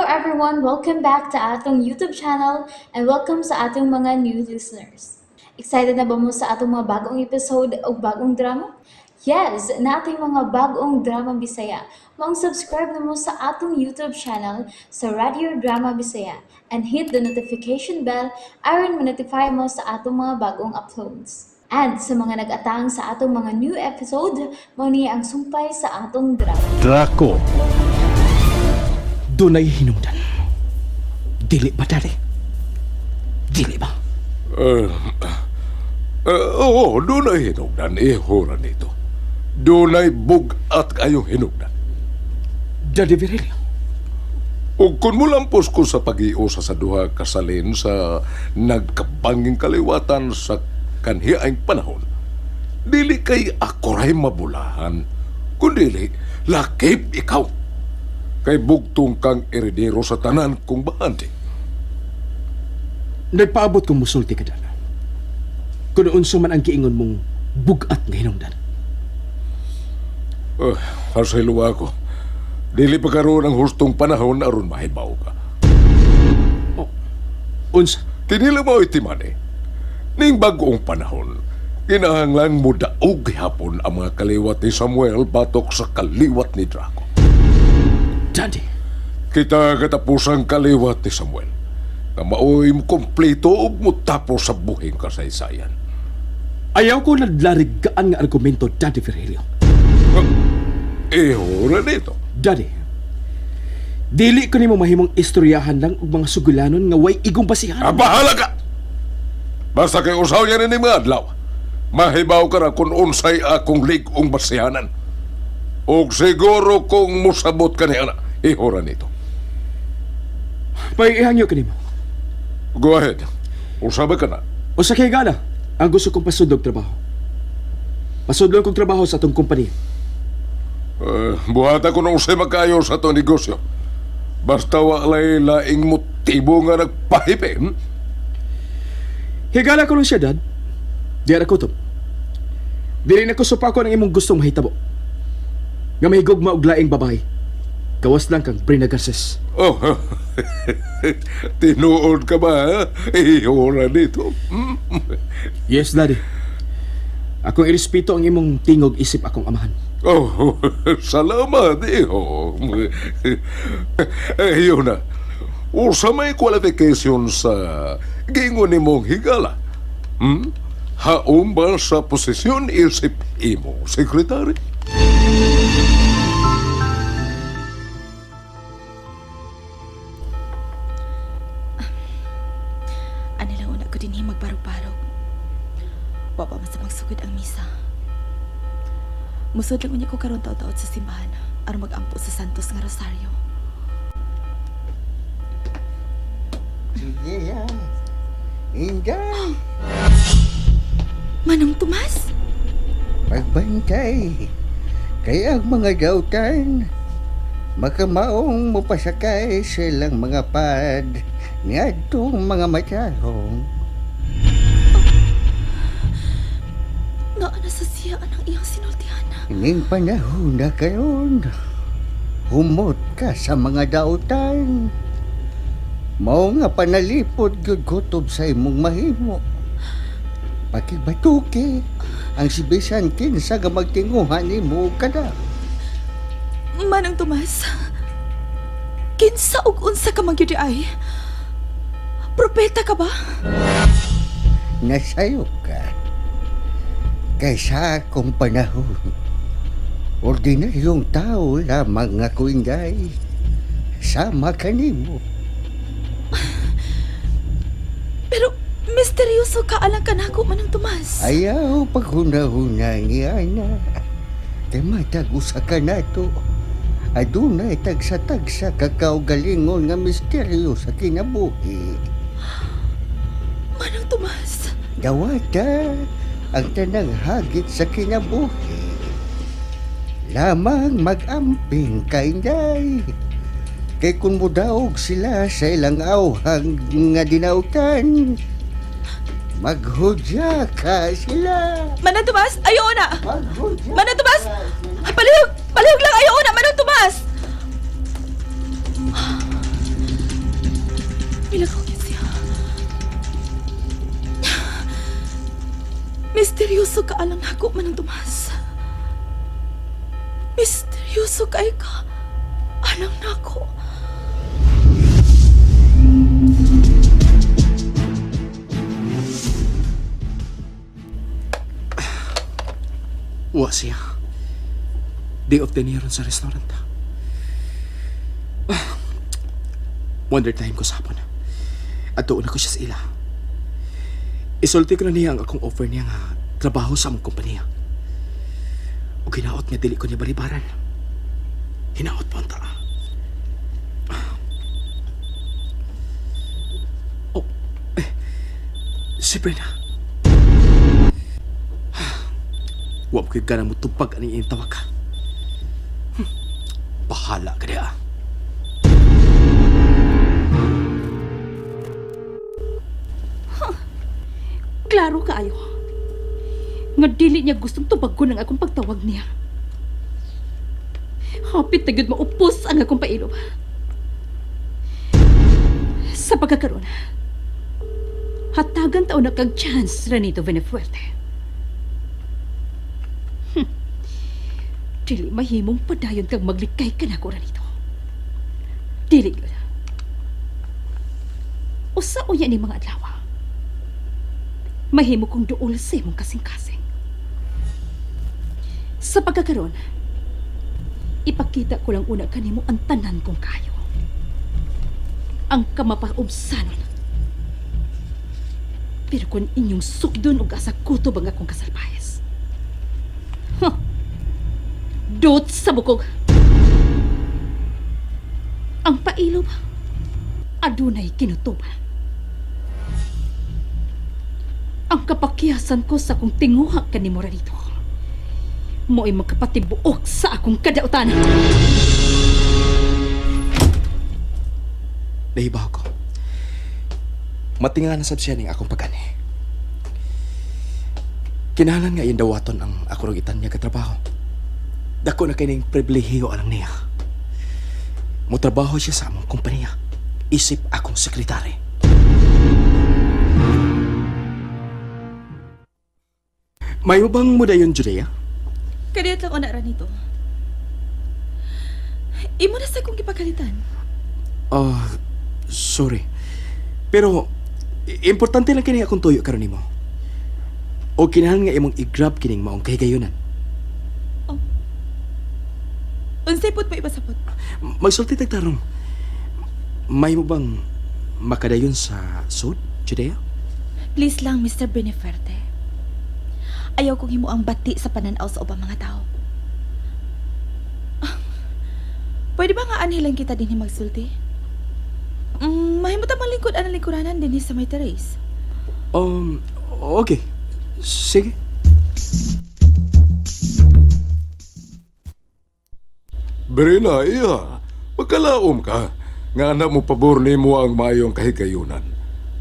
everyone! Welcome back to atong YouTube channel and welcome sa atong mga new listeners. Excited na ba mo sa atong mga bagong episode o bagong drama? Yes, na ating mga bagong drama Bisaya. Mag-subscribe na mo sa atong YouTube channel sa Radio Drama Bisaya and hit the notification bell aron ma-notify mo sa atong mga bagong uploads. And sa mga nag-atang sa atong mga new episode, mo niya ang sumpay sa atong drama. Draco. Dunay hinungdan. Dili ba, Daddy? Dili ba? Oo, dunay hinugdan. Ihura nito. Dunay bugat kayong hinugdan. Daddy Virilio. O kung mulampos ko sa pag-iusa sa duha kasalin sa nagkabanging kaliwatan sa kanhiaing panahon, dili kay ako ray mabulahan, kundili lakip ikaw. Kay bugtong kang eredero sa tanan kong bahandi. Nagpaabot kong musulti ka, Dad. Kung unso man ang giingon mong bugat nga hinungdan. Hasaylo ako. Dili pa karoon ang hustong panahon aron mahibaw ka. Unsa? Tinila mo itimani. Ning bagong panahon, kinahanglang mo daog hapon ang mga kaliwat ni Samuel batok sa kaliwat ni Draco. Daddy. Kita katapusang kaliwat ni Samuel na maoy mo kompleto o mo tapos sa buhing kasaysayan. Ayaw ko nadlarigaan nga argumento, Daddy Virilio. Ora nito. Daddy, dili ko nimo mahimong istoryahan lang og mga sugulanon nga way igong basihan. Bahala ka! Basta kay usaw yan ni mga adlaw. Mahibaw ka na kung unsay akong ligong basihanan. Og siguro kung musabot ka niya na, ihora nito. Paiihangyo ka nimo. Go ahead. Usaba ka na. O sa kay gana, ang gusto kong pasudlog trabaho. Pasudlog kong trabaho sa atong kumpanya. Buhata ko na usay makayo sa itong negosyo. Basta walay laing motibo nga nagpahipin. Higala ko nun siya, Dad. Di ara kutob. Dili na ko supako ng imong gustong mahitabo. Nga mahigugma og laing babae. Gawas lang kang Brina Garces. Oh, tinuod ka ba, ha? Ihora nito. Yes, Daddy. Akong irespeto ang imong tingog isip akong amahan. Oh, salamat, iho. Yun na. Usa may qualification sa gingon ni mong higala. Haom ba sa posisyon isip imo, sekretary? Anilang una ko din magbarog-barog. Wapa man sa magsugod ang misa. Musod lang unya ko karon taud-taud sa simbahan aron mag-ampo sa Santos nga Rosario. Sige yan. Inday. Manong Tomas? Pagbantay. Kaya ang mga dautan, makamaong mapasakay silang mga pad ni atong mga matarong. Naa na sa siya ang iyang sinultihan. Ining panahon na karon, humot ka sa mga dautan. Mao nga panalipod gyud kutob sa imong mahimo. Pakibatuki ang si bisan kinsa nga magtinguhan nimo kada. Manong Tomas, kinsa ug unsa ka magyud ay? Propeta ka ba? Nasayo ka. Kaysa akong panahon, ordinaryong tao lamang nga kuinday. Sama ka nimo. Pero misteryoso ka alang kanako, Manong Tomas. Ayaw paghuna-huna niya na. Kay matag usa ka nato. Adunay tagsa-tagsa kakaugalingon nga misteryo sa kinabuhi. Manong Tomas. Dawata ang tanang hagit sa kinabuhi. Lamang mag-amping kainday. Kay kung mudaog sila sa ilang awhang nga dinautan, maghudya ka sila. Manong Tomas, ayaw na! Maghudya Manong Tomas! ka sila. Palihog lang ayaw na, Manong Tomas! Ilakaw niya siya. Misteryoso ka alang ako man ang Tomas. Misteryoso kay ka alang nako. Wa siya. Day of the Neron sa restaurant. Wonder time ko sa hapon. At doon ako siya sa ila. Isulti ko na niya ang akong offer niya nga trabaho sa among kompanya. O ginaot nga dili ko niya balibaran. Hinaot po ang taa. Oh, si Brenda. Huwag ko ka na mo tupag aning iyong tawag ka. Bahala ka niya. Klaro kaayo. Nga dili niya gustong tubagon ang akong pagtawag niya. Hapit na gyud maupos ang akong pailom. Sa pagkakaroon, hatagan taon na kag chance Ranito Benefuerte. Dili mahimong padayon kag maglikay ka na ko Ranito. Dili gyud. Usa unya ni mga adlaw. Mahimo kong duol sa imong kasing-kasing. Sa pagkakaroon, ipakita ko lang una kanimo ang tanan kong kayo. Ang kamapaubsanon. Pero kung inyong sukdon o asa kutob ang akong kasalpayas. Dot sa bukog. Ang pailob, adunay kinutuban. Ang kapakyasan ko sa akong tinguha kanimo Ranito. Mo'y magkapatibuok sa akong kadautan. Nahibaw ko. Matinga na sab siya ning akong pag-ani. Kinahanglan nga yung dawaton ang ako rugitan niya katrabaho. Dako na kining pribilehiyo alang niya. Motrabaho siya sa among kompanya. Isip akong sekretary. May ubang mo dayon, Judea? Kadiyat lang ona Ranito. Imo na sa akong gipagalitan. Sorry. Pero, importante lang kini akong tuyo karon nimo. O kinahanglan nga imong i-grab kining maong kahigayunan. Unsay pud pa ipasapot? Magsulti tagtarong. May mo bang makadayon sa sud, Judea? Please lang, Mr. Benefuerte. Ayaw kong himo ang bati sa pananaw sa ubang mga tao. Pwede ba nga anhilang kita din magsulti? Mahimot ang malingkod ang lingkuranan din sa may Terrace. Okay. Sige. Brina, iya. Magkalaom ka. Nga na mo pabor ni mo ang mayong kahigayunan.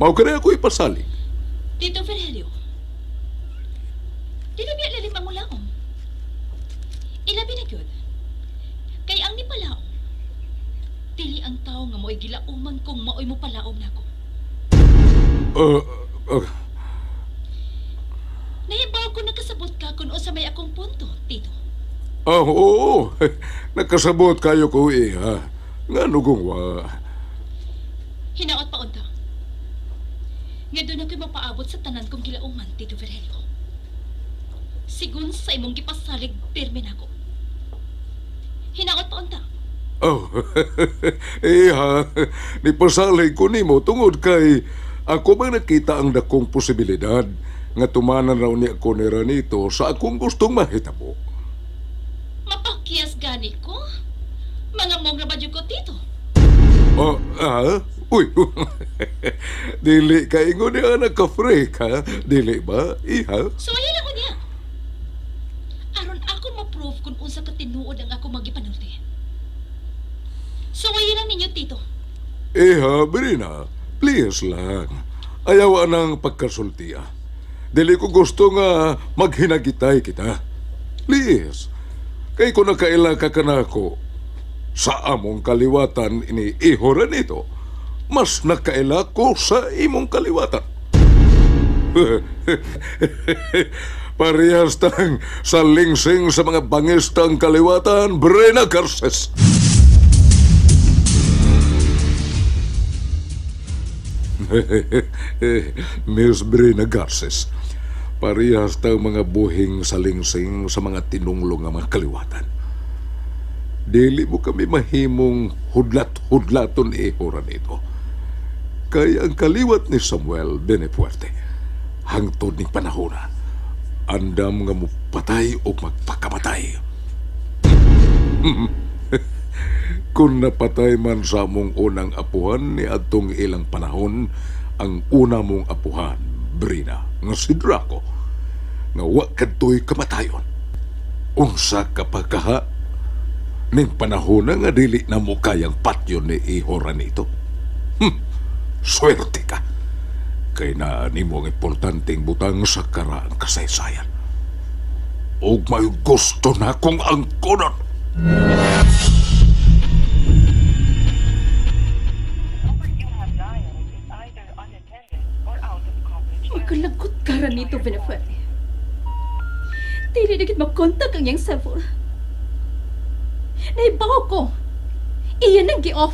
Mao ka na ako ipasalig. Tito Virgilio, di na biya lalim ang mulaom. Ilabi na gyud. Kay ang ni palaom, dili ang tao nga mo'y gilauman kung maoy mo palaom nako. Nahibaw ko nakasabot ka kung sa may akong punto, Tito. Oo. Nakasabot kayo ko iya. Nga nugong wa. Hinaot pa unta. Nga doon ako'y mapaabot sa tanan kong gilauman, Tito Virgilio. Sigun sa imong gipasalig, pirme nako. Hinaot pa unta. Oh, iya. Nipasalig ko nimo tungod kay ako ba nakita ang dakong posibilidad nga tumanan raw ni ako ni Ranito sa akong gustong mahitabo. Mapakyas gani ko? Mga mong na ba ko, Tito? Uy, dili ka ingon niya naka-freak, ha? Dili ba, iha? So, ayun ako niya. Aron ako ma-prove kung unsa ka tinuod ang ako magipanulti. So, ayun ninyo, Tito. Iha, Brina, please lang. Ayaw anang pagkasulti, ah. Dili ko gusto nga maghinagitay kita. Please. Kay kung nakaila ka kanako, sa among kaliwatan ini ihoran ito, mas nakaila ko sa imong kaliwatan. Parehas tang salingsing sa mga bangistang kaliwatan, Brina Garces. Miss Brina Garces, parehas tang mga buhing salingsing sa mga tinunglong nga mga kaliwatan. Dili mo kami mahimong hudlat-hudlaton ihoran ito. Kaya ang kaliwat ni Samuel Benefuerte, hangtod ning panahona, andam nga mo patay o magpakamatay. Kung napatay man sa mong unang apuhan ni atong ilang panahon, ang una mong apuhan, Brina, nga si Draco, nga wa kadtoy kamatayon. Unsa ka pagkaha, ning panahon nga dili na mo kayang patyo ni ihoran ito. Swerte ka. Kay na nimo ang importanteng butang sa karaang kasaysayan. Og may gusto na kong angkonon. Magkalagot ka rin nito, Benefuerte. Dili na kita makontak ang iyang cellphone. Naibaw ko. Iyan ang gi-off.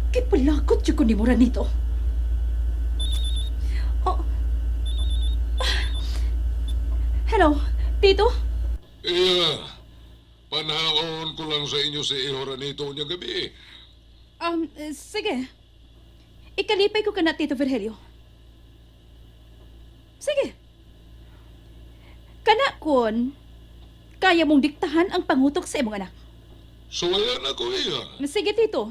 Kipalakot siya ko ni Mora nito. Oh. Hello, Tito? Iya, panahon ko lang sa inyo si ihoran ito niya gabi. Sige. Ikalipay ko ka na, Tito Virgilio. Sige. Kanakon, kaya mong diktahan ang pangutok sa imong anak. Suwayan ako iya. Sige, Tito.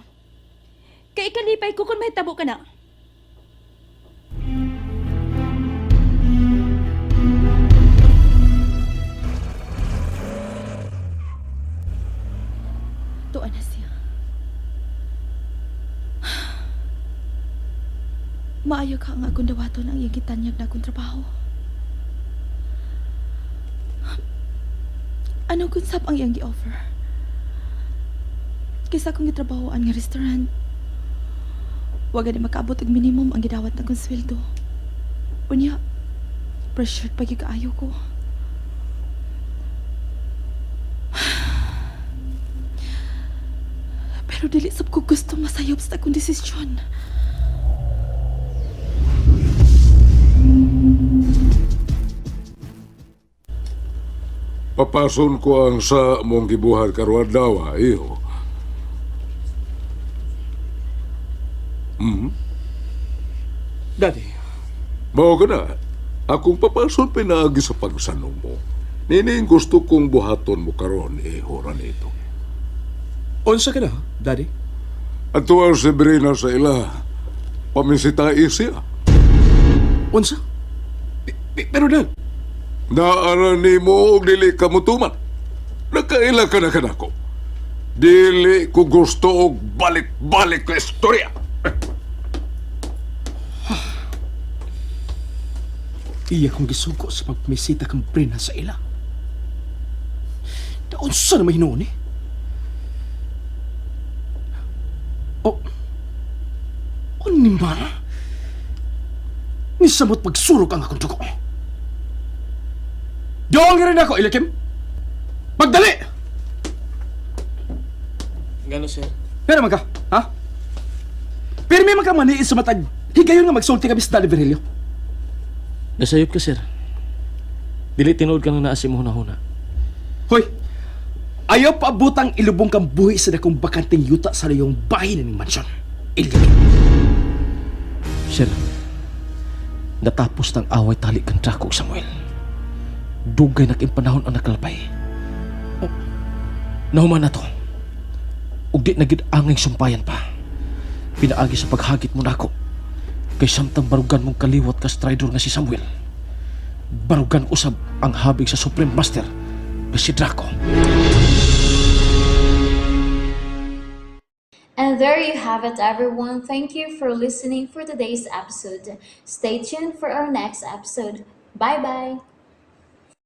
Kaya ikalipay ko kung may tabo ka na. Tuan na siya. Maayo ka ang akong dawaton ang iyang gitanyag na akong trabaho. Ano kung sap ang iyang gi-offer? Kisa kong gitrabahoan nga restaurant. Wag na makaabot og minimum ang gidawat na kong sweldo. Unya, pressured pa gyud kaayo ko. Pero dili sab ko gusto masayop sa akong desisyon. Papason ko ang sa mong gibuhat karon daw, iho. Daddy, Mao ka na. Akong papason pinaagi sa pagsanong mo. Nining gusto kong buhaton mo karon ihoran ito. unsa ka na, Daddy? Ato ang si Brina sa ila. Pamisita siya. Unsa? Pero Dad, Naara ni mo og dili ka mutuman. Nakaila ka na kanako. Dili ko gusto og balik-balik ka istorya. iya kong gisuko sa pagmisita kang Brina sa ila. Unsa na mahinuon eh? O ni Mara? Nisamot pagsurok ang akong dugo. Doon nga rin ako, Ilakim! Magdali! Gano, sir? Pero man ka, ha? Pero may mga maniis sa matag. Higayon nga magsulti kami sa Daddy Virgilio. Nasayop ka, sir. Dili tinuod ka nang naasi mo huna-huna. Hoy! Ayaw paabutang ilubong kang buhi sa dakong bakanting yuta sa iyong bahay ng mansyon. Ilakim. Sir, natapos ng away tali kang Draco, Samuel. Dugay na king panahon ang nakalapay. Nahuman na to. Ug di na gid angay sumpayan pa. Pinaagi sa paghagit mo nako. Kay samtang barugan mong kaliwat ka stridor nga si Samuel. Barugan usab ang habig sa Supreme Master nga si Draco. And there you have it, everyone. Thank you for listening for today's episode. Stay tuned for our next episode. Bye bye.